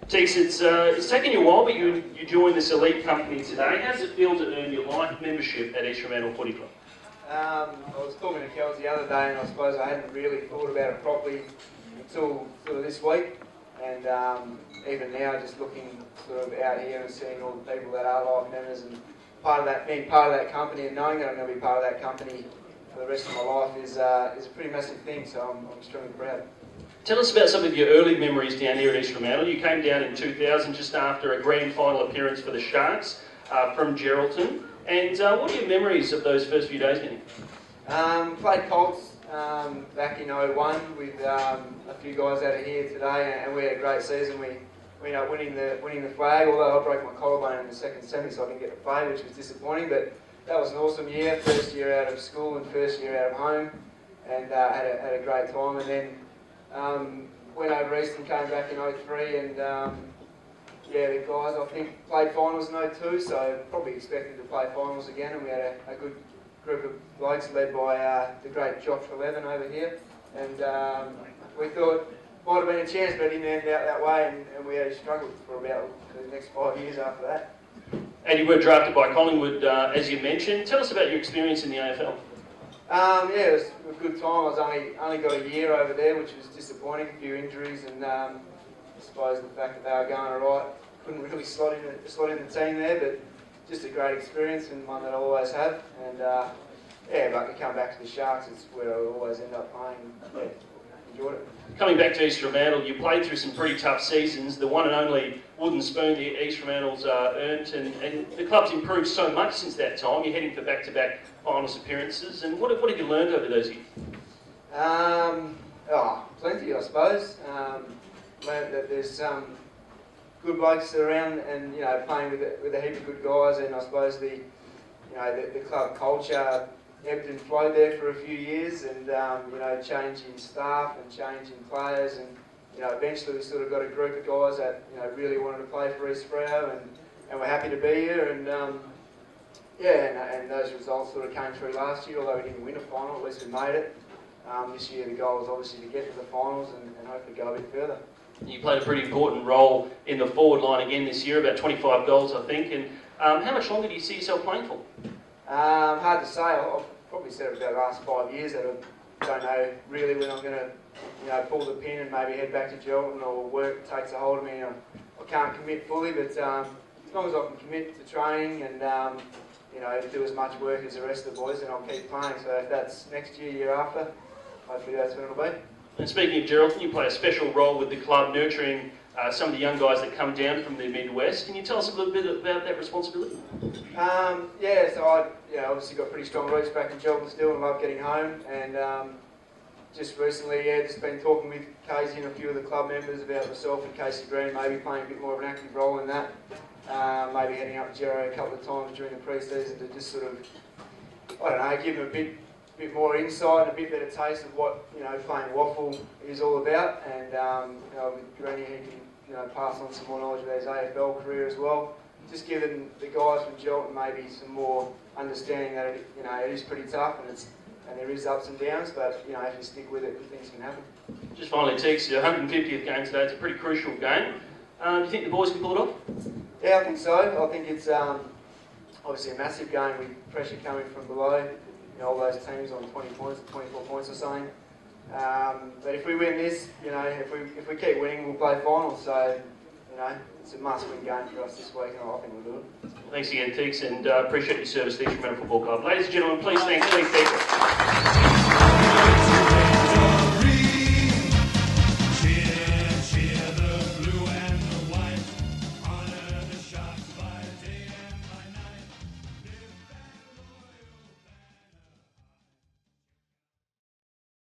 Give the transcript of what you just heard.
Teaks, it's taken you a while, but you joined this elite company today. How does it feel to earn your life membership at East Fremantle Footy Club? I was talking to Kels the other day, and I suppose I hadn't really thought about it properly until sort of this week. And even now, just looking sort of out here and seeing all the people that are life members and being part of that company and knowing that I'm going to be part of that company for the rest of my life is a pretty massive thing. So I'm extremely proud. Tell us about some of your early memories down here at East Fremantle. You came down in 2000 just after a grand final appearance for the Sharks from Geraldton. And what are your memories of those first few days down here? Played Colts back in 01 with a few guys out of here today, and we had a great season. We ended up winning the flag, although I broke my collarbone in the second semi, so I didn't get the flag, which was disappointing. But that was an awesome year, first year out of school and first year out of home, and had a great time. And then went over east and came back in 03, and yeah, the guys I think played finals in 02, so probably expected to play finals again, and we had a good group of blokes led by the great Josh 11 over here, and we thought might have been a chance, but it didn't end out that way, and we had struggled for about the next 5 years after that. And you were drafted by Collingwood, as you mentioned. Tell us about your experience in the AFL. Yeah, it was a good time. I was only got a year over there, which was disappointing. A few injuries, and I suppose the fact that they were going all right, couldn't really slot in the team there. But just a great experience and one that I always have. And yeah, but to come back to the Sharks, it's where I always end up playing. Yeah, enjoyed it. Coming back to East Fremantle, you played through some pretty tough seasons. The one and only wooden spoon the East Fremantle's earned, and the club's improved so much since that time. You're heading for back-to-back finals appearances, and what have you learned over those years? Plenty, I suppose. Learned that there's some good blokes around, and playing with a heap of good guys, and I suppose the club culture ebbed and flowed there for a few years, and changing staff and changing players, and eventually we sort of got a group of guys that really wanted to play for East Freo, and we're happy to be here, and and those results sort of came through last year. Although we didn't win a final, at least we made it. This year the goal is obviously to get to the finals and hopefully go a bit further. You played a pretty important role in the forward line again this year, about 25 goals I think, and how much longer do you see yourself playing for? Hard to say. I've probably said it about the last 5 years that I don't know really when I'm going to pull the pin and maybe head back to Geraldton, or work takes a hold of me. I can't commit fully, but as long as I can commit to training and do as much work as the rest of the boys, then I'll keep playing. So if that's next year, year after, hopefully that's when it'll be. And speaking of Geraldton, you play a special role with the club nurturing some of the young guys that come down from the Midwest. Can you tell us a little bit about that responsibility? Yeah, so I obviously got pretty strong roots back in Geraldton still, and love getting home. And just recently, just been talking with Casey and a few of the club members about myself and Casey Green maybe playing a bit more of an active role in that. Maybe heading up to Gero a couple of times during the pre-season to just sort of, give them a bit more insight and a bit better taste of what playing waffle is all about. And with Greeny, he can pass on some more knowledge of his AFL career as well. Just giving the guys from Geraldton maybe some more understanding that it is pretty tough, and there is ups and downs, but if you stick with it, things can happen. Just finally, Teaks, your 150th game today. It's a pretty crucial game. Do you think the boys can pull it off? Yeah, I think so. I think it's obviously a massive game with pressure coming from below. All those teams on 20 points, 24 points or something. But if we win this, if we keep winning, we'll play finals. So, it's a must-win game for us this week, and I think we'll do it. Thanks again, Teaks, and appreciate your service to the East Fremantle Football Club. Ladies and gentlemen, please thank Leith Teakle.